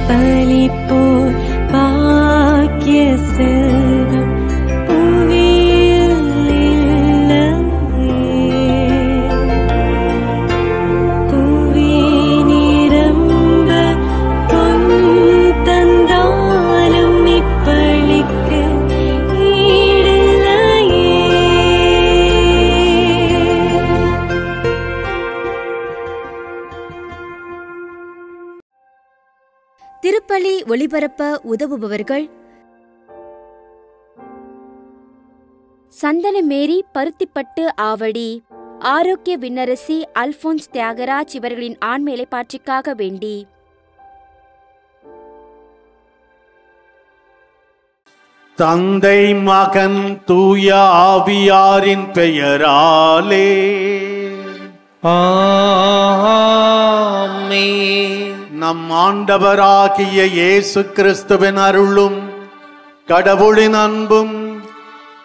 பலிப்போர் பாக்கிய செல்வம் புவியில் இல்லையே. புவி நிரம்ப பொன் தந்தாலும் இப்பளிக்கு ஈடில்லையே. திருப்பலி ஒளிபரப்ப உதவுபவர்கள்: சந்தனமேரி பருத்திப்பட்டு ஆவடி, ஆரோக்கிய விண்ணரசி அல்போன்ஸ் தியாகராஜ் இவர்களின் ஆண்மை பாற்றிக்காக வேண்டி. தந்தை மகன் தூய ஆவியாரின் பெயராலே ஆமென். நம் ஆண்டவராகிய இயேசு கிறிஸ்துவின் அருளும் கடவுளின் அன்பும்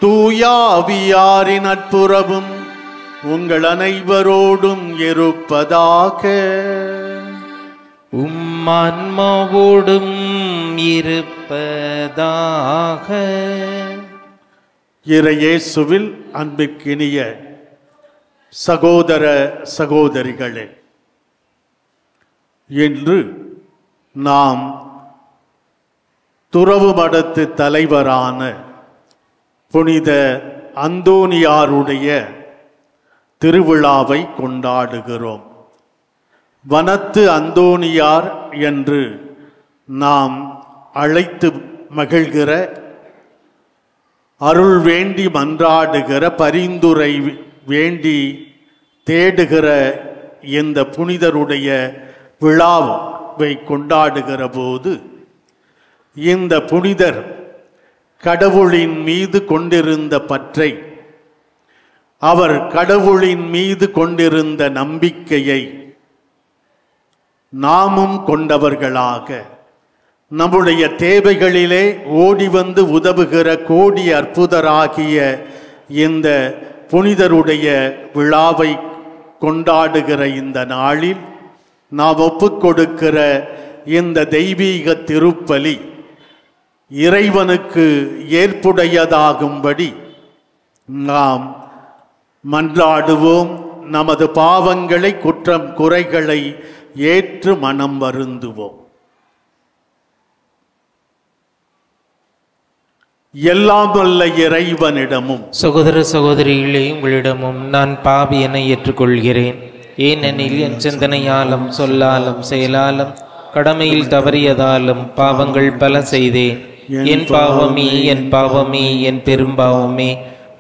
தூய ஆவியாரின் நட்புறவும் உங்கள் அனைவரோடும் இருப்பதாக. உம்மான்மாவோடும் இருப்பதாக. இறையேசுவில் அன்பிற்கினிய சகோதர சகோதரிகளே, இன்று நாம் துறவு மடத்து தலைவரான புனித அந்தோனியாருடைய திருவிழாவை கொண்டாடுகிறோம். வனத்து அந்தோனியார் என்று நாம் அழைத்து மகிழ்கிற, அருள் வேண்டி மன்றாடுகிற, பரிந்துரை வேண்டி தேடுகிற இந்த புனிதருடைய விழாவை கொண்டாடுகிற போது, இந்த புனிதர் கடவுளின் மீது கொண்டிருந்த பற்றை, அவர் கடவுளின் மீது கொண்டிருந்த நம்பிக்கையை நாமும் கொண்டவர்களாக, நம்முடைய தேவைகளிலே ஓடி வந்து உதவுகிற கோடி அற்புதராகிய இந்த புனிதருடைய விழாவை கொண்டாடுகிற இந்த நாளில் நாம் ஒப்புக்கொடுக்கிற இந்த தெய்வீக திருப்பலி இறைவனுக்கு ஏற்புடையதாகும்படி நாம் மன்றாடுவோம். நமது பாவங்களை, குற்றம் குறைகளை ஏற்று மனம் வருந்துவோம். எல்லாம் வல்ல இறைவனிடமும் சகோதர சகோதரிகளே, உங்களிடமும் நான் பாவி என ஏற்றுக்கொள்கிறேன். ஏனெனில் என் சிந்தனையாலும் சொல்லாலும் செயலாலும் கடமையில் தவறியதாலும் பாவங்கள் பல செய்தேன். என் பாவமே, என் பாவமே, என் பெரும்பாவமே.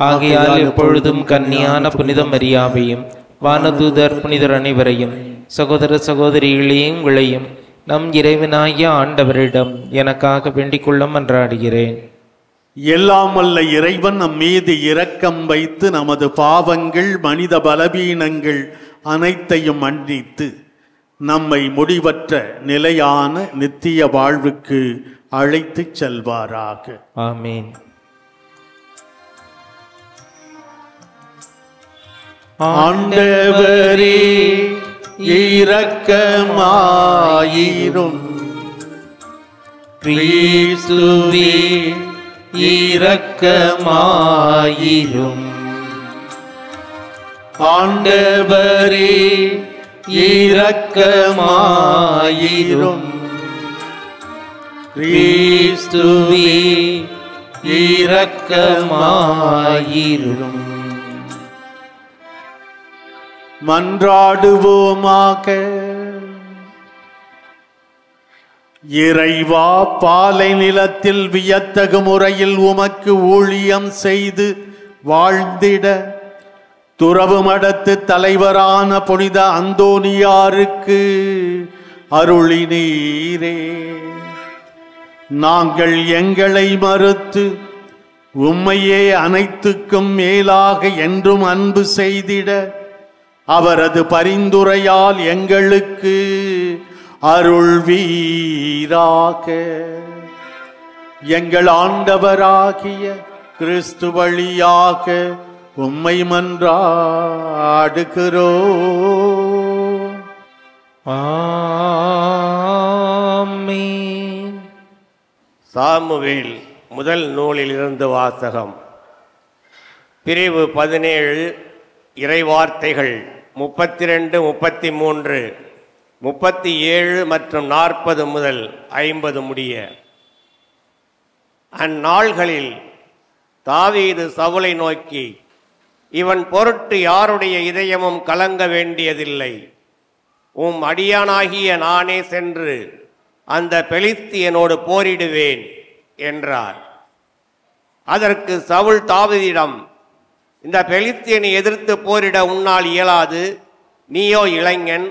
ஆகையால் எப்பொழுதும் கன்னியான புனித மரியாவையும் வானதூதர் புனிதர் அனைவரையும், சகோதர சகோதரிகளே உங்களையும் நம் இறைவனாகிய ஆண்டவரிடம் எனக்காக வேண்டிக் கொள்ள மன்றாடுகிறேன். எல்லாம் வல்ல இறைவன் நம் மீது இரக்கம் வைத்து நமது பாவங்கள், மனித பலவீனங்கள் அனைத்தையும் மன்னித்து நம்மை முடிவற்ற நிலையான நித்திய வாழ்வுக்கு அழைத்து செல்வாராக. ஆமீன். ஆண்டவரே இரக்கமாயிரும். கிறிஸ்துவே இரக்கமாயிரும். ஆண்டவரே இரக்கமாயிரும். கிறிஸ்துவே இரக்கமாயிரும். மன்றாடுவோமாக. இறைவா, பாலை நிலத்தில் வியத்தகு முறையில் உமக்கு ஊழியம் செய்து வாழ்ந்திட துறவு மடத்து தலைவரான புனித அந்தோனியாருக்கு அருளினீரே. நாங்கள் எங்களை மறுத்து உம்மையே அனைத்துக்கும் மேலாக என்றும் அன்பு செய்திட அவரது பரிந்துரையால் எங்களுக்கு அருள்வீராக. எங்கள் ஆண்டவராகிய கிறிஸ்து வழியாக உம்மை மன்றாடுகிறோம். ஆமென். சாமுவேல் முதல் நூலிலிருந்து வாசகம். பிரிவு 17 இறைவார்த்தைகள் 32, 33, 37 மற்றும் 40 முதல் 50 முடிய. அந்நாள்களில் தாவீது சவுலை நோக்கி, இவன் பொருட்டு யாருடைய இதயமும் கலங்க வேண்டியதில்லை. உம் அடியானாகிய நானே சென்று அந்த பெலிஸ்தியனோடு போரிடுவேன் என்றார். அதற்கு சவுல் தாவீதிடம், இந்த பெலிஸ்தியனை எதிர்த்து போரிட உன்னால் இயலாது, நீயோ இளைஞன்,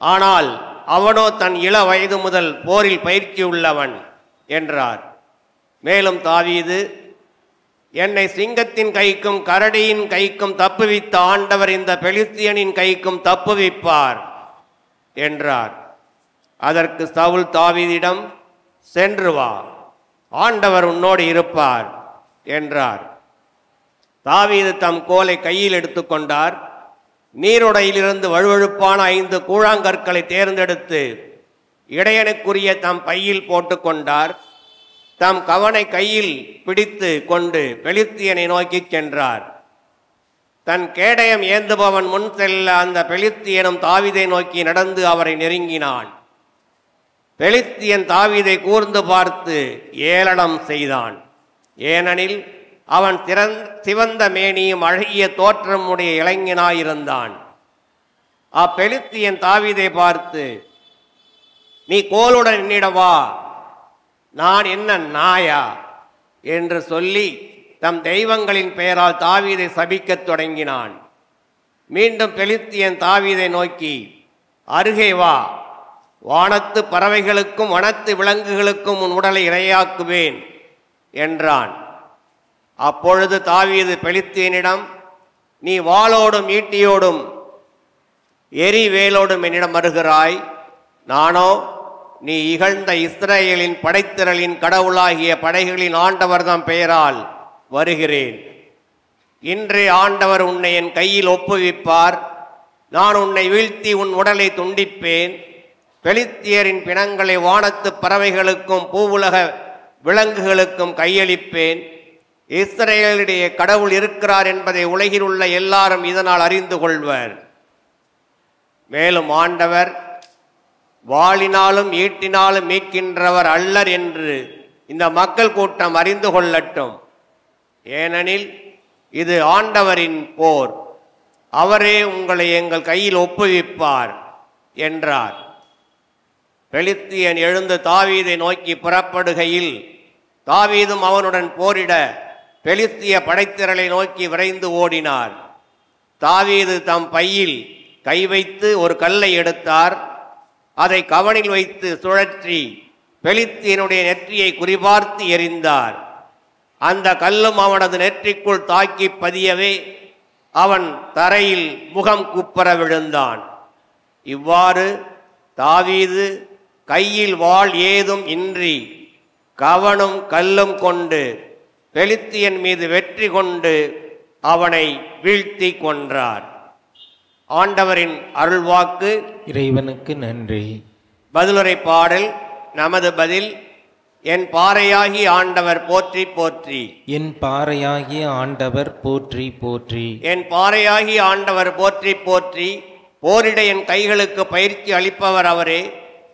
ஆனால் அவனோ தன் இள வயது முதல் போரில் பயிற்சி உள்ளவன் என்றார். மேலும் தாவீது, என்னை சிங்கத்தின் கைக்கும் கரடியின் கைக்கும் தப்புவித்த ஆண்டவர் இந்த பெலிஸ்தியனின் கைக்கும் தப்புவிப்பார் என்றார். அதற்கு சவுல் தாவீதிடம், சென்று வா, ஆண்டவர் உன்னோடு இருப்பார் என்றார். தாவீது தம் கோலை கையில் எடுத்துக்கொண்டார். நீருடையிலிருந்து வழுவழுப்பான 5 கூழாங்கற்களை தேர்ந்தெடுத்து இடையனுக்குரிய தம் பையில் போட்டுக்கொண்டார். தம் கவனை கையில் பிடித்து கொண்டு பெலிஸ்தியனை நோக்கி சென்றார். தன் கேடயம் ஏந்துபவன் முன் செல்ல அந்த பெலிஸ்தியனும் தாவீதை நோக்கி நடந்து அவரை நெருங்கினான். பெலிஸ்தியன் தாவீதை கூர்ந்து பார்த்து ஏளனம் செய்தான். ஏனெனில் அவன் சிவந்த மேனியும் அழகிய தோற்றமுடைய இளைஞனாயிருந்தான். அப்பெலிஸ்தியன் தாவீதை பார்த்து, நீ கோலுடன் என்னிடம் வா, நான் என்ன நாயா என்று சொல்லி தம் தெய்வங்களின் பெயரால் தாவீதை சபிக்கத் தொடங்கினான். மீண்டும் பெலிஸ்தியன் தாவீதை நோக்கி, அருகே வா, வானத்து பறவைகளுக்கும் வனத்து விலங்குகளுக்கும் உன் உடலை இரையாக்குவேன் என்றான். அப்பொழுது தாவீது பெலிஸ்தியனிடம், நீ வாளோடும் ஈட்டியோடும் எரி வேலோடும் என்னிடம் வருகிறாய், நானோ நீ இகழ்ந்த இஸ்ரவேலின் படைத்திரளின் கடவுளாகிய படைகளின் ஆண்டவர்தம் பெயரால் வருகிறேன். இன்றே ஆண்டவர் உன்னை என் கையில் ஒப்புவிப்பார். நான் உன்னை வீழ்த்தி உன் உடலை துண்டிப்பேன். பெலிஸ்தியரின் பிணங்களை வானத்து பறவைகளுக்கும் பூவுலக விலங்குகளுக்கும் கையளிப்பேன். இஸ்ரவேலுடைய கடவுள் இருக்கிறார் என்பதை உலகில் உள்ள எல்லாரும் இதனால் அறிந்து கொள்வர். மேலும் ஆண்டவர் வாளினாலும் ஈட்டினாலும் மீட்கின்றவர் அல்லர் என்று இந்த மக்கள் கூட்டம் அறிந்து கொள்ளட்டும். ஏனெனில் இது ஆண்டவரின் போர், அவரே உங்களை எங்கள் கையில் ஒப்புவிப்பார் என்றார். பெலிஸ்தியன் எழுந்து தாவீதை நோக்கி புறப்படுகையில் தாவீதும் அவனுடன் போரிட பெலிஸ்திய படைத்திரளை நோக்கி விரைந்து ஓடினார். தாவீது தம் பையில் கை வைத்து ஒரு கல்லை எடுத்தார். அதை கவனில் வைத்து சுழற்றி பெலிஸ்தியனுடைய நெற்றியை குறிபார்த்து எறிந்தார். அந்த கல்லும் அவனது நெற்றிக்குள் தாக்கி பதியவே அவன் தரையில் முகம் குப்புற விழுந்தான். இவ்வாறு தாவீது கையில் வாள் ஏதும் இன்றி கவனும் கல்லும் கொண்டு பெலிஸ்தியன் மீது வெற்றி கொண்டு அவனை வீழ்த்தி கொன்றார். ஆண்டவரின் அருள்வாக்கு. இறைவனுக்கு நன்றி. பதிலுரை பாடல். நமது பதில். என் பாறையாகி ஆண்டவர் போற்றி போற்றி. என் பாறையாகிய ஆண்டவர் போற்றி போற்றி. என் பாறையாகி ஆண்டவர் போற்றி போற்றி. போரிட என் கைகளுக்கு பயிற்சி அளிப்பவர் அவரே.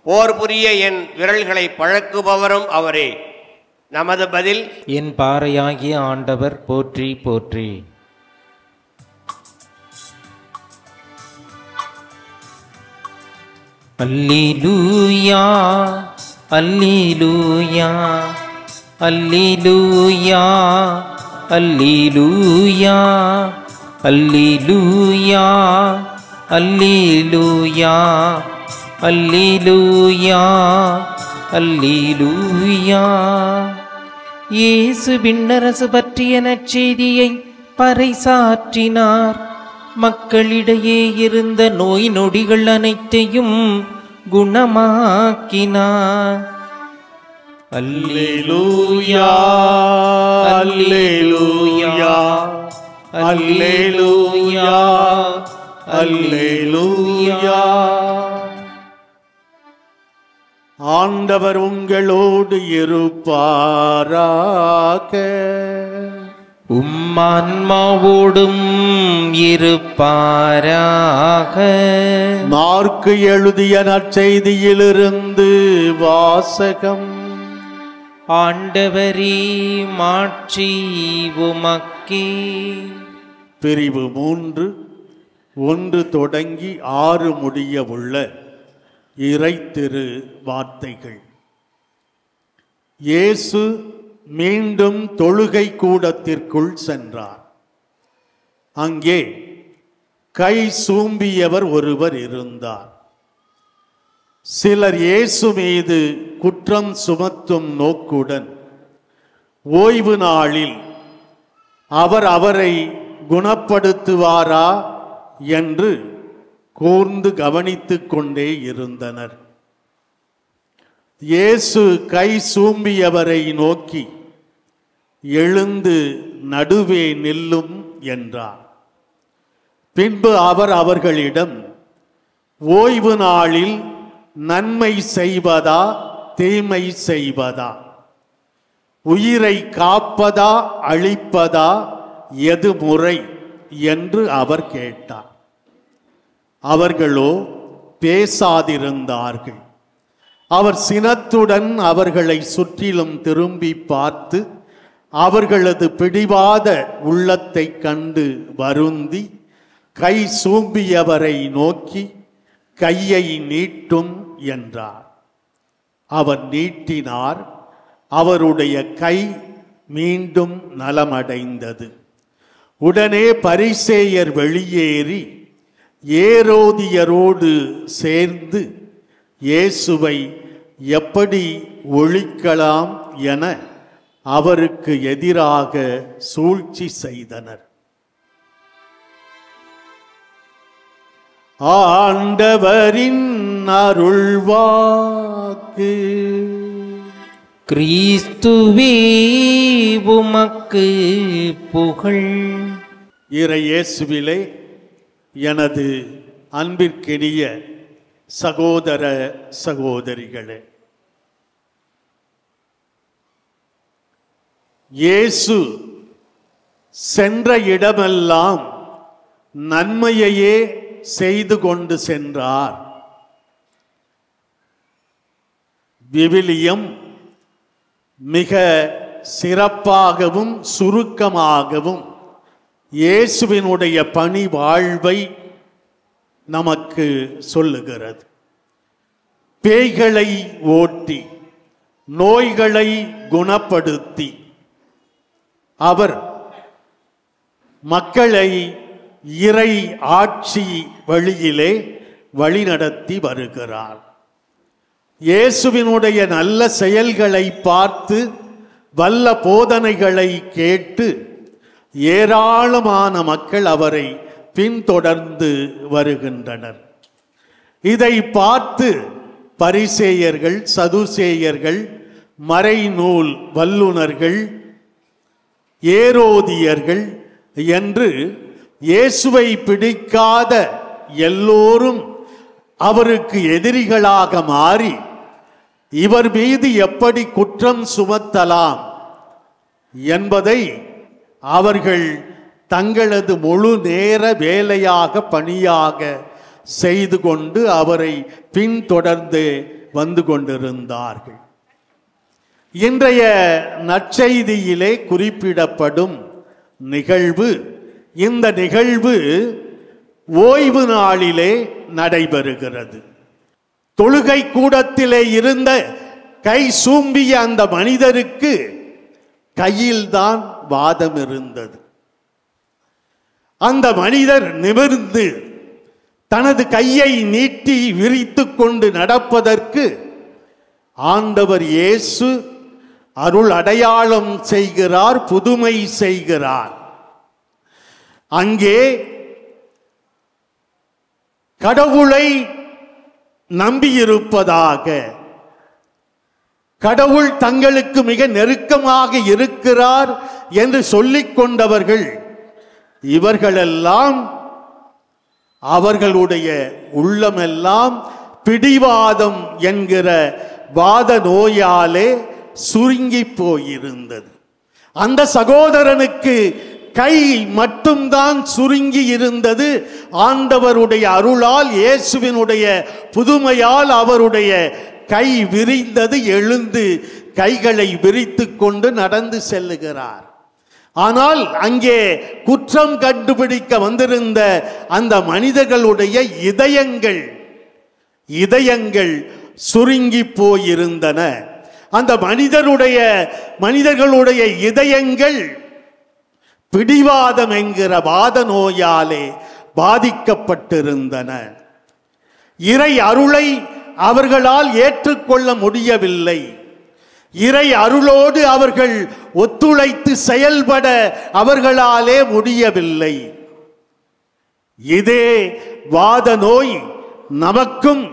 போர் புரிய என் விரல்களை பழக்குபவரும் அவரே. நமது பதில். என் பாறையாகிய ஆண்டவர் போற்றி போற்றி. அல்லேலூயா அல்லேலூயா அல்லேலூயா அல்லேலூயா அல்லேலூயா அல்லேலூயா அல்லேலூயா அல்லேலூயா. இயேசு விண்ணரசு பற்றிய நற்செய்தியை பறைசாற்றினார். மக்களிடையே இருந்த நோய் நொடிகள் அனைத்தையும் குணமாக்கினார். அல்லேலூயா அல்லேலூயா அல்லேலூயா அல்லேலூயா. ஆண்டவர் உங்களோடு இருப்பாராக. உம்மான்மாவோடும் இருப்பாராக. மார்க்கு எழுதிய நற்செய்தியிலிருந்து வாசகம். ஆண்டவரே, மாட்சி உமக்கே. பிரிவு 3, 1 தொடங்கி 6 முடிய உள்ள இறைத்திரு வார்த்தைகள். இயேசு மீண்டும் தொழுகை கூடத்திற்குள் சென்றார். அங்கே கை சூம்பியவர் ஒருவர் இருந்தார். சிலர் இயேசு மீது குற்றம் சுமத்தும் நோக்குடன் ஓய்வு நாளில் அவர் அவரை குணப்படுத்துவாரா என்று கூர்ந்து கவனித்துக் கொண்டே இருந்தனர். இயேசு கை சூம்பியவரை நோக்கி, எழுந்து நடுவே நில்லும் என்றார். பின்பு அவர் அவர்களிடம், ஓய்வு நாளில் நன்மை செய்வதா தீமை செய்வதா, உயிரை காப்பதா அழிப்பதா, எது முறை என்று அவர் கேட்டார். அவர்களோ பேசாதிருந்தார்கள். அவர் சினத்துடன் அவர்களை சுற்றிலும் திரும்பி பார்த்து அவர்களது பிடிவாத உள்ளத்தை கண்டு வருந்தி கை சூம்பியவரை நோக்கி, கையை நீட்டும் என்றார். அவர் நீட்டினார். அவருடைய கை மீண்டும் நலமடைந்தது. உடனே பரிசேயர் வெளியேறி ஏரோதியரோடு சேர்ந்து இயேசுவை எப்படி ஒழிக்கலாம் என அவருக்கு எதிராக சூழ்ச்சி செய்தனர். ஆண்டவரின் அருள்வாக்கு. கிறிஸ்துவே உமக்கு புகழ். இறை இயேசுவிலே எனது அன்பிற்கினிய சகோதர சகோதரிகளே, இயேசு சென்ற இடமெல்லாம் நன்மையையே செய்து கொண்டு சென்றார். விவிலியம் மிக சிறப்பாகவும் சுருக்கமாகவும் இயேசுவினுடைய பணி வாழ்வை நமக்கு சொல்லுகிறது. பேய்களை ஓட்டி நோய்களை குணப்படுத்தி அவர் மக்களை இறை ஆட்சி வழியிலே வழிநடத்தி வருகிறார். இயேசுவினுடைய நல்ல செயல்களை பார்த்து வல்ல போதனைகளை கேட்டு ஏராளமான மக்கள் அவரை பின்தொடர்ந்து வருகின்றனர். இதை பார்த்து பரிசேயர்கள், சதுசேயர்கள், மறைநூல் வல்லுனர்கள், ஏரோதியர்கள் என்று இயேசுவை பிடிக்காத எல்லோரும் அவருக்கு எதிரிகளாக மாறி இவர் மீது எப்படி குற்றம் சுமத்தலாம் என்பதை அவர்கள் தங்களது முழு நேர வேலையாக பணியாக செய்து கொண்டு அவரை பின்தொடர்ந்து வந்து கொண்டிருந்தார்கள். இன்றைய நற்செய்தியிலே குறிப்பிடப்படும் நிகழ்வு, இந்த நிகழ்வு ஓய்வு நாளிலே நடைபெறுகிறது. தொழுகை கூடத்திலே இருந்த கை சூம்பிய அந்த மனிதருக்கு கையில்தான் வாதம் இருந்தது. அந்த மனிதர் நிமிர்ந்து தனது கையை நீட்டி விரித்து கொண்டு நடப்பதற்கு ஆண்டவர் இயேசு அருள் அடையாளம் செய்கிறார், புதுமை செய்கிறார். அங்கே கடவுளை நம்பியிருப்பதாக, கடவுள் தங்களுக்கு மிக நெருக்கமாக இருக்கிறார் என்று சொல்லிக் கொண்டவர்கள் இவர்களெல்லாம் அவர்களுடைய உள்ளமெல்லாம் பிடிவாதம் என்கிற வாத நோயாலே சுருங்கி போயிருந்தது. அந்த சகோதரனுக்கு கை மட்டும்தான் சுருங்கி இருந்தது. ஆண்டவருடைய அருளால், இயேசுவினுடைய புதுமையால் அவருடைய கை விரிந்தது. எழுந்து கைகளை விரித்து கொண்டு நடந்து செல்லுகிறார். ஆனால் அங்கே குற்றம் கண்டுபிடிக்க வந்திருந்த அந்த மனிதர்களுடைய இதயங்கள் சுருங்கி போயிருந்தன. அந்த மனிதர்களுடைய இதயங்கள் பிடிவாதம் என்கிற வாத நோயாலே பாதிக்கப்பட்டிருந்தன. இறை அருளை அவர்களால் ஏற்றுக்கொள்ள முடியவில்லை. இறை அருளோடு அவர்கள் ஒத்துழைத்து செயல்பட அவர்களாலே முடியவில்லை. இதே வாத நோய் நமக்கும்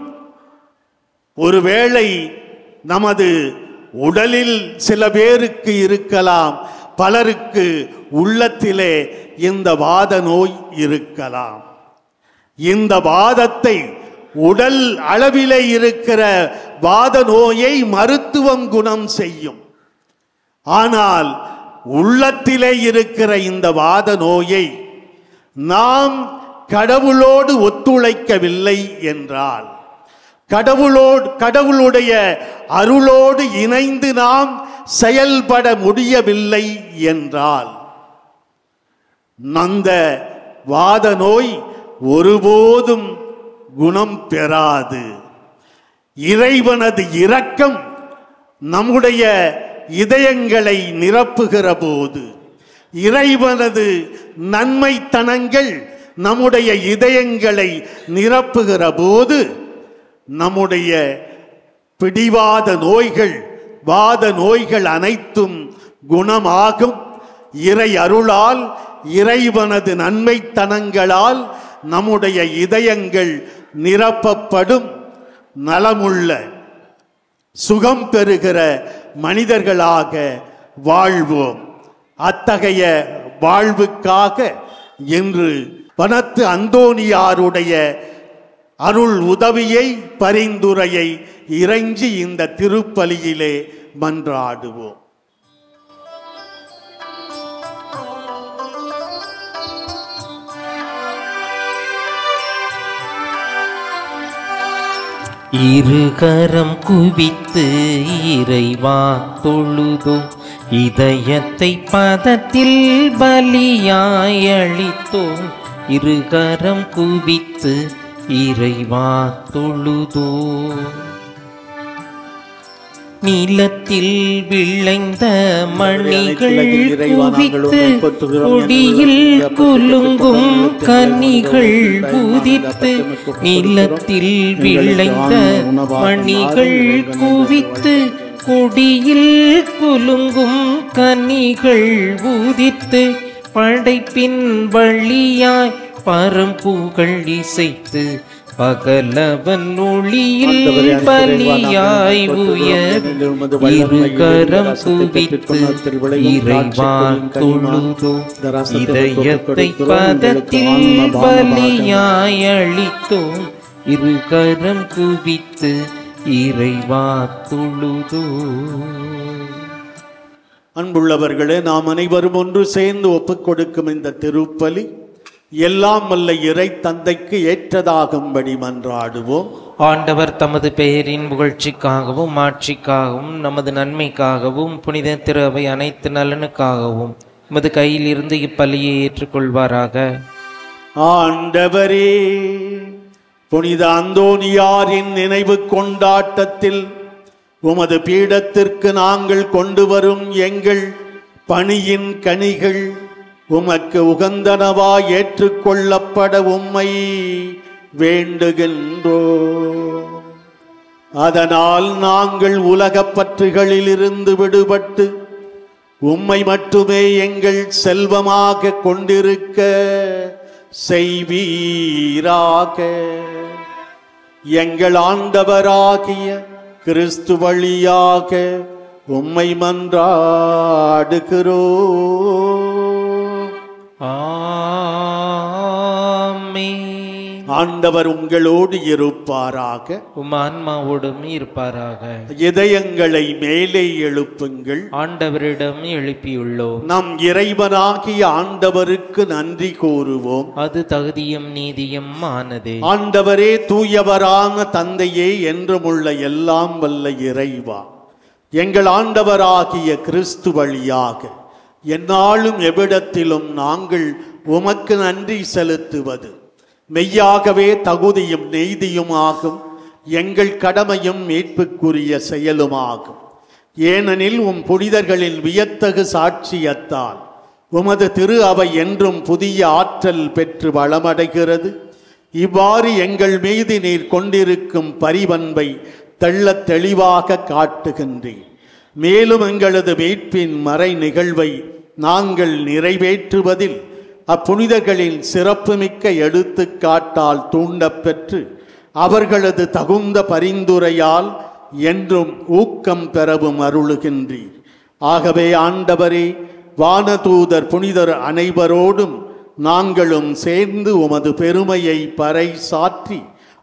ஒருவேளை நமது உடலில் சில பேருக்கு இருக்கலாம், பலருக்கு உள்ளத்திலே இந்த வாத நோய் இருக்கலாம். இந்த வாதத்தை, உடல் அளவிலே இருக்கிற வாத நோயை மருத்துவம் குணம் செய்யும். ஆனால் உள்ளத்திலே இருக்கிற இந்த வாத நோயை நாம் கடவுளோடு ஒத்துழைக்கவில்லை என்றால், கடவுளுடைய அருளோடு இணைந்து நாம் செயல்பட முடியவில்லை என்றால், அந்த வாத நோய் ஒருபோதும் குணம் பெறாது. இறைவனது இரக்கம் நம்முடைய இதயங்களை நிரப்புகிற போது, இறைவனது நன்மைத்தனங்கள் நம்முடைய இதயங்களை நிரப்புகிற போது, நம்முடைய பிடிவாத நோய்கள், வாத நோய்கள் அனைத்தும் குணமாகும். இறை அருளால், இறைவனது நன்மைத்தனங்களால் நம்முடைய இதயங்கள் நிரப்பப்படும். நலமுள்ள, சுகம் பெறுகிற மனிதர்களாக வாழ்வோம். அத்தகைய வாழ்வுக்காக இன்று பனத்து அந்தோனியாருடைய அருள் உதவியை, பரிந்துரையை இறைஞ்சி இந்த திருப்பலியிலே மன்றாடுவோம். இருகரம் குவித்து இறைவா தொழுதோம், இதயத்தை பதத்தில் பலியாய் அளித்தோம். இருகரம் குவித்து இறைவா தொழுதோம். நிலத்தில் விளைந்த மணிகள் குவித்து, கொடியில் குலுங்கும் கனிகள் உதித்து. நிலத்தில் விளைந்த மணிகள் குவித்து, கொடியில் குலுங்கும் கனிகள் உதித்து. படைப்பின் வழியாய் பரம்புகள் இசைத்து, பகலவன் ஒளியில் பலியாய் உயர். இருகரம் குவித்து இறைவா தொழுதோம், இதயத்தை பதத்தில் பலியாய் அளித்தோம். இருகரம் குவித்து இறைவா தொழுதோம். அன்புள்ளவர்களே, நாம் அனைவரும் ஒன்று சேர்ந்து ஒப்புக் கொடுக்கும் இந்த திருப்பலி எல்லாம் வல்ல இறை தந்தைக்கு ஏற்றதாகும்படி மன்றாடுவோம். ஆண்டவர் தமது பெயரின் புகழ்ச்சிக்காகவும் ஆட்சிக்காகவும் நமது நன்மைக்காகவும் புனித திரு அவை அனைத்து நலனுக்காகவும் உமது கையில் இருந்து இப்பலியை ஏற்றுக்கொள்வாராக. ஆண்டவரே, புனித அந்தோனியாரின் நினைவு கொண்டாட்டத்தில் உமது பீடத்திற்கு நாங்கள் கொண்டு வரும் எங்கள் பணியின் கனிகள் உமக்கு உகந்தனவா ஏற்றுக்கொள்ளப்பட உம்மை வேண்டுகின்றோம். அதனால் நாங்கள் உலகப் பற்றுகளிலிருந்து விடுபட்டு உம்மை மட்டுமே எங்கள் செல்வமாக கொண்டிருக்க செய்வீராக. எங்கள் ஆண்டவராகிய கிறிஸ்து வழியாக உம்மை மன்றாடுகிறோம். ஆமென். ஆண்டவர் உங்களோடு இருப்பாராக. உம் ஆன்மாவோடும் இருப்பாராக. இதயங்களை மேலே எழுப்புங்கள். ஆண்டவரிடம் எழுப்பியுள்ளோம். நம் இறைவனாகிய ஆண்டவருக்கு நன்றி கூறுவோம். அது தகுதியும் நீதியும் ஆனதே. ஆண்டவரே, தூயவரான தந்தையே, என்றுமுள்ள எல்லாம் வல்ல இறைவா, எங்கள் ஆண்டவராகிய கிறிஸ்து வழியாக எந்நாளும் எவ்விடத்திலும் நாங்கள் உமக்கு நன்றி செலுத்துவது மெய்யாகவே தகுதியும் நீதியுமாகும், எங்கள் கடமையும் மீட்புக்குரிய செயலுமாகும். ஏனெனில் உம் புனிதர்களின் வியத்தகு சாட்சியத்தால் உமது திரு அவை என்றும் புதிய ஆற்றல் பெற்று வளமடைகிறது. இவ்வாறு எங்கள் மீது நீர் கொண்டிருக்கும் பரிவன்பை தெள்ளத் தெளிவாக காட்டுகின்றீர். மேலும் எங்களது மீட்பின் மறை நிகழ்வை நாங்கள் நிறைவேற்றுவதில் அப்புனிதர்களின் சிறப்புமிக்க எடுத்துக்காட்டால் தூண்டப்பெற்று அவர்களது தகுந்த பரிந்துரையால் என்றும் ஊக்கம் பெறவும் அருளுகின்றீர். ஆகவே ஆண்டவரே, வானதூதர் புனிதர் அனைவரோடும் நாங்களும் சேர்ந்து உமது பெருமையை பறைசாற்றி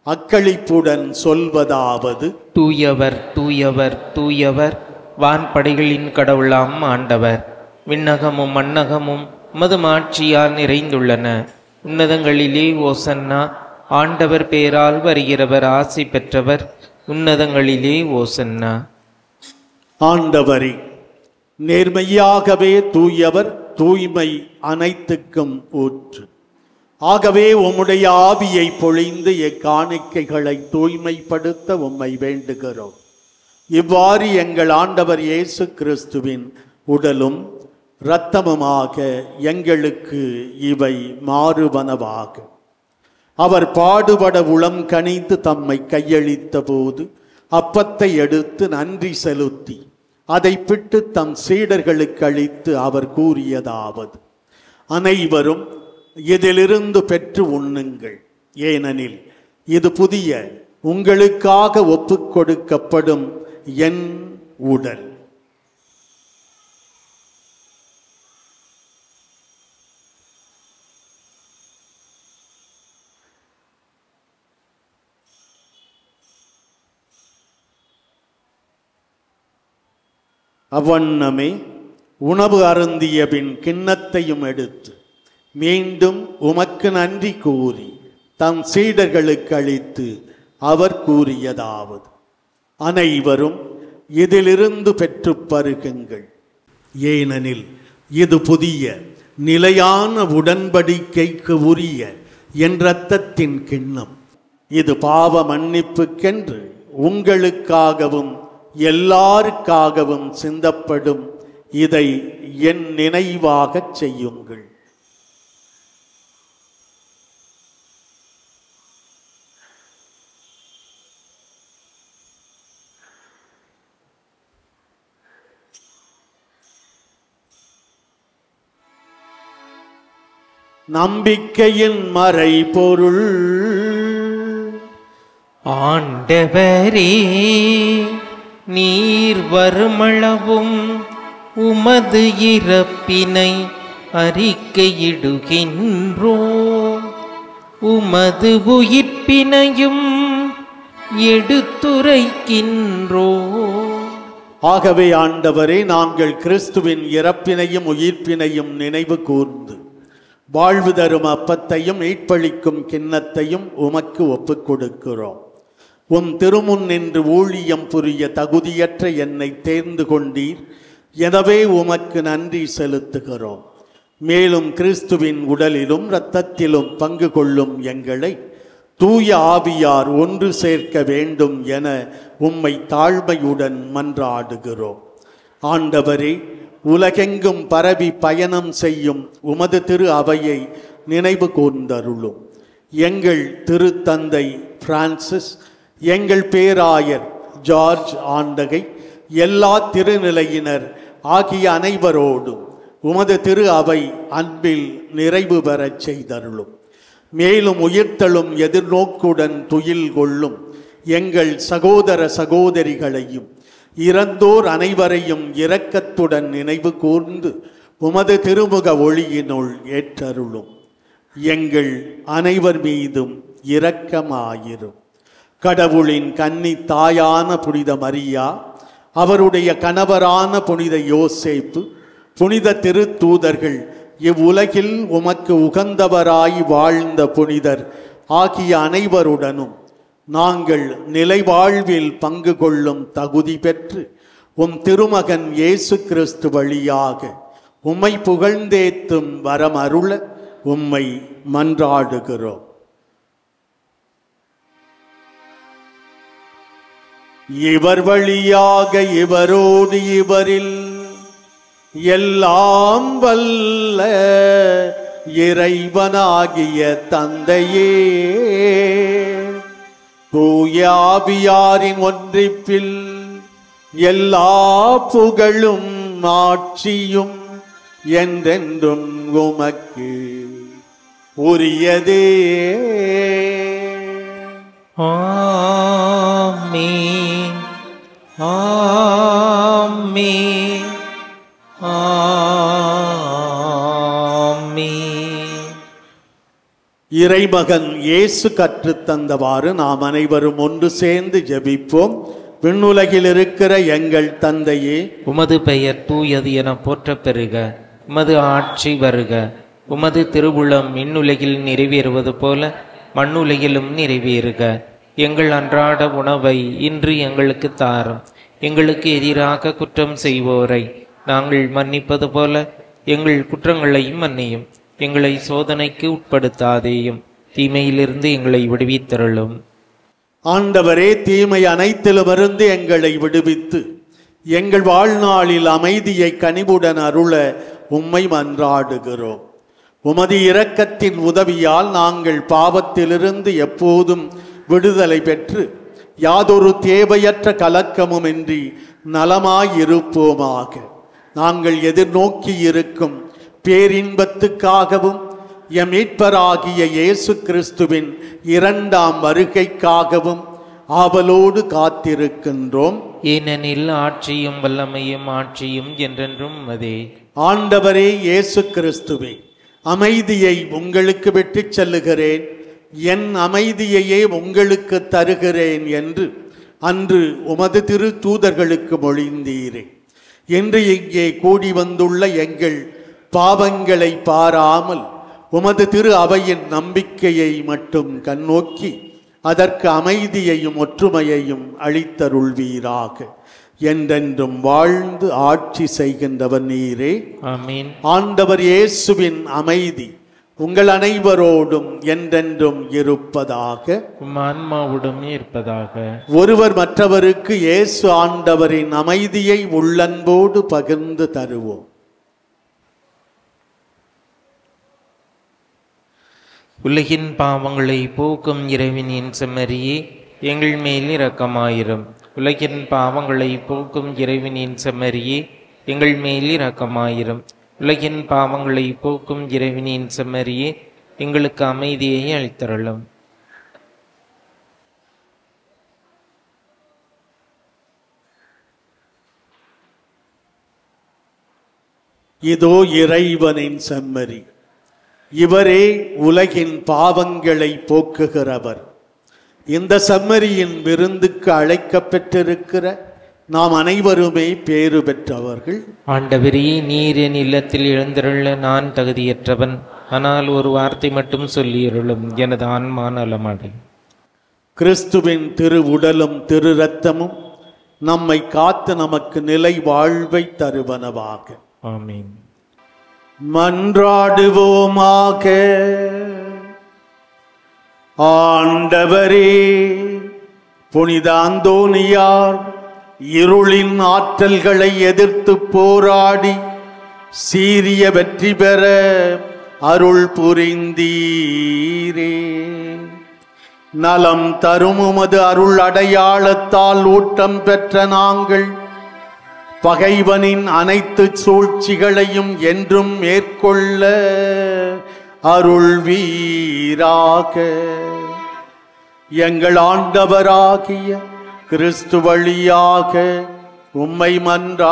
அக்களிப்புடன் சொல்வதாவது: தூயவர் தூயவர் தூயவர், வான்படைகளின் கடவுளாம் ஆண்டவர். விண்ணகமும் மண்ணகமும் உமது மாட்சியால் நிறைந்துள்ளன. உன்னதங்களிலே ஓசன்னா. ஆண்டவர் பேரால் வருகிறவர் ஆசி பெற்றவர். உன்னதங்களிலே ஓசன்னா. ஆண்டவரே, நேர்மையாகவே தூயவர், தூய்மை அனைத்துக்கும் ஊற்று. ஆகவே உம்முடைய ஆவியை பொழிந்து எக்காணிக்கைகளை தூய்மைப்படுத்த உம்மை வேண்டுகிறோம். இவ்வாறு எங்கள் ஆண்டவர் இயேசு கிறிஸ்துவின் உடலும் இரத்தமுமாக எங்களுக்கு இவை மாறுவனவாக. அவர் பாடுபட உளம் கனிந்து தம்மை கையளித்த போது அப்பத்தை எடுத்து நன்றி செலுத்தி அதை பிட்டு தம் சீடர்களுக்கு அளித்து அவர் கூறியதாவது: அனைவரும் இதிலிருந்து பெற்று உண்ணுங்கள், ஏனெனில் இது புதிய உங்களுக்காக ஒப்புக் கொடுக்கப்படும் என் உடல். அவ்வண்ணமே உணவு அருந்திய பின் கிண்ணத்தையும் எடுத்து மீண்டும் உமக்கு நன்றி கூறி தம் சீடர்களுக்கு அளித்து அவர் கூறியதாவது: அனைவரும் இதிலிருந்து பெற்று பருகுங்கள், ஏனெனில் இது புதிய நிலையான உடன்படிக்கைக்கு உரிய என் இரத்தத்தின் கிண்ணம். இது பாவ மன்னிப்புக்கென்று உங்களுக்காகவும் எல்லாருக்காகவும் சிந்தப்படும். இதை என் நினைவாகச் செய்யுங்கள். நம்பிக்கையின் மறைபொருள். ஆண்டவரே, நீர் வருமளவும் உமது இறப்பினை அறிக்கையிடுகின்றோம், உமது உயிர்ப்பினையும் எடுத்துரைக்கின்றோம். ஆகவே ஆண்டவரே, நாங்கள் கிறிஸ்துவின் இறப்பினையும் உயிர்ப்பினையும் நினைவு கூர்ந்து வாழ்வு தரும் அப்பத்தையும் மீட்பளிக்கும் கிண்ணத்தையும் உமக்கு ஒப்புக் கொடுக்கிறோம். உம் திருமுன் நின்று ஊழியம் புரிய தகுதியற்ற என்னை தேர்ந்து கொண்டீர். எனவே உமக்கு நன்றி செலுத்துகிறோம். மேலும் கிறிஸ்துவின் உடலிலும் இரத்தத்திலும் பங்கு கொள்ளும் எங்களை தூய ஆவியார் ஒன்று சேர்க்க வேண்டும் என உம்மை தாழ்மையுடன் மன்றாடுகிறோம். ஆண்டவரே, உலகெங்கும் பரவி பயணம் செய்யும் உமது திரு அவையை நினைவு கூர்ந்தருளும். எங்கள் திருத்தந்தை பிரான்சிஸ், எங்கள் பேராயர் ஜார்ஜ் ஆண்டகை, எல்லா திருநிலையினர் ஆகிய அனைவரோடும் உமது திரு அவை அன்பில் நிறைவு பெறச் செய்தருளும். மேலும் உயிர்த்தலும் எதிர்நோக்குடன் துயில் கொள்ளும் எங்கள் சகோதர சகோதரிகளையும் இறந்தோர் அனைவரையும் இரக்கத்துடன் நினைவு கூர்ந்து உமது திருமுக ஒளியினுள் ஏற்றருளும். எங்கள் அனைவர் மீதும் இரக்கமாயிரும். கடவுளின் கன்னி தாயான புனித மரியா, அவருடைய கணவரான புனித யோசேப்பு, புனித திருத்தூதர்கள், இவ்வுலகில் உமக்கு உகந்தவராய் வாழ்ந்த புனிதர் ஆகிய அனைவருடனும் நாங்கள் நிலைவாழ்வில் பங்கு கொள்ளும் தகுதி பெற்று உம் திருமகன் இயேசு கிறிஸ்து வழியாக உம்மை புகழ்ந்தேத்தும் வரம் அருள உம்மை மன்றாடுகிறோம். இவர் வழியாக இவரோடு இவரில் எல்லாம் வல்ல இறைவனாகிய தந்தையே, தூய ஆவியாரின் ஒன்றிப்பில் எல்லா புகழும் ஆட்சியும் என்றென்றும் உமக்கு உரியதே. ஆமென், ஆமென், ஆமென். இறைமகன் இயேசு கற்றுத்தந்தவாறு நாம் அனைவரும் ஒன்று சேர்ந்து ஜெபிப்போம். விண்ணுலகில் இருக்கிற எங்கள் தந்தையே, உமது பெயர் தூயது என போற்றப் பெறுக. உமது ஆட்சி வருக. உமது திருவுளம் விண்ணுலகில் நிறைவேறுவது போல மண்ணுலகிலும் நிறைவேறுக. எங்கள் அன்றாட உணவை இன்று எங்களுக்கு தாரும். எங்களுக்கு எதிராக குற்றம் செய்வோரை நாங்கள் மன்னிப்பது போல எங்கள் குற்றங்களையும் மன்னியும். எங்களை சோதனைக்கு உட்படுத்தாதேயும், தீமையிலிருந்து எங்களை விடுவித்தருளும். ஆண்டவரே, தீமை அனைத்திலுமிருந்து எங்களை விடுவித்து எங்கள் வாழ்நாளில் அமைதியை கனிவுடன் அருள உம்மை மன்றாடுகிறோம். உமது இரக்கத்தின் உதவியால் நாங்கள் பாவத்திலிருந்து எப்போதும் விடுதலை பெற்று யாதொரு தேவையற்ற கலக்கமுமின்றி நலமாயிருப்போமாக. நாங்கள் எதிர்நோக்கி இருக்கும் பேரின்பத்துக்காகவும் எம் மீட்பராகிய இயேசு கிறிஸ்துவின் இரண்டாம் வருகைக்காகவும் ஆவலோடு காத்திருக்கின்றோம். ஏனெனில் ஆட்சியும் வல்லமையும் ஆட்சியும் என்றென்றும் உமதே. ஆண்டவரே இயேசு கிறிஸ்துவே, அமைதியை உங்களுக்கு விட்டுச் செல்லுகிறேன், என் அமைதியையே உங்களுக்கு தருகிறேன் என்று அன்று உமது திரு தூதர்களுக்கு மொழிந்தீரே. இன்று இங்கே கூடி வந்துள்ள எங்கள் பாவங்களை பாராமல் உமது திரு அவையின் நம்பிக்கையை மட்டும் கண்ணோக்கி அதற்கு அமைதியையும் ஒற்றுமையையும் அளித்தருள்வீராக. என்றென்றும் வாழ்ந்து ஆட்சி செய்கின்றவர் நீரே. ஆமென். ஆண்டவர் இயேசுவின் அமைதி உங்கள் அனைவரோடும் என்றென்றும் இருப்பதாக. உம் ஆன்மாவுடன் இருப்பதாக. ஒருவர் மற்றவருக்கு இயேசு ஆண்டவரின் அமைதியை உள்ளன்போடு பகிர்ந்து தருவோம். உலகின் பாவங்களை போக்கும் இறைவனின் செம்மறியே, எங்கள் மேல் இரக்கமாயிரும். உலகின் பாவங்களை போக்கும் இறைவனின் செம்மறியே, எங்கள் மேல் இரக்கமாயிரும். உலகின் பாவங்களை போக்கும் இறைவனின் செம்மறியே, எங்களுக்கு அமைதியை அளித்தருளும். இதோ இறைவனின் செம்மறி, இவரே உலகின் பாவங்களை போக்குகிறவர். இந்த செம்மறியின் விருந்துக்கு அழைக்கப்பெற்றிருக்கிற நாம் அனைவருமே பேறு பெற்றவர்கள். ஆண்டவரே, நீர் என் இல்லத்தில் எழுந்தருள நான் தகுதியற்றவன். ஆனால் ஒரு வார்த்தை மட்டும் சொல்லியருளும், எனது ஆன்மா நலமடையும். கிறிஸ்துவின் திரு உடலும் திரு இரத்தமும் நம்மை காத்து நமக்கு நிலை வாழ்வை தருவனவாக. ஆமென். மன்றாடுவோமாக. ஆண்டவரே, புனித அந்தோனியார் இருளின் ஆற்றல்களை எதிர்த்து போராடி சீரிய வெற்றி பெற அருள் புரிந்தீரே. நலம் தரும் உமது அருள் அடையாளத்தால் ஊட்டம் பெற்ற நாங்கள் பகைவனின் அனைத்து சூழ்ச்சிகளையும் என்றும் மேற்கொள்ள அருள்வீராக. எங்கள் ஆண்டவராகிய கிறிஸ்து வழியாக உம்மை மன்றாடுகிறோம்.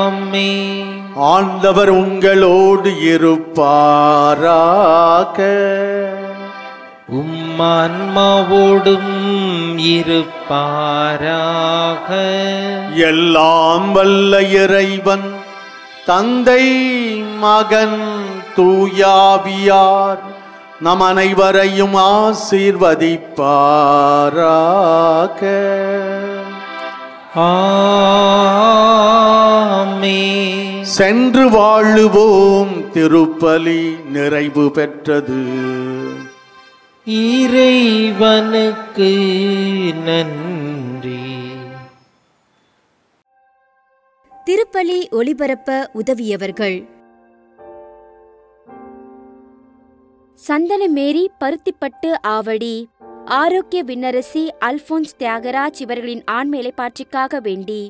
ஆமென். ஆண்டவர் உங்களோடு இருப்பாராக. உம்மான்மாவோடும் இருப்பாராக. எல்லாம் வல்ல இறைவன் தந்தை மகன் தூயாவியார் நம் அனைவரையும் ஆசீர்வதிப்பாராக. ஆமென். சென்று வாழுவோம். திருப்பலி நிறைவு பெற்றது. இறைவனுக்கு நன்றி. திருப்பலி ஒளிபரப்ப உதவியவர்கள்: சந்தனமேரி பருத்திப்பட்டு ஆவடி, ஆரோக்கிய விண்ணரசி அல்போன்ஸ் தியாகராஜ் இவர்களின் ஆண்மேலை பாட்சிக்காக வேண்டி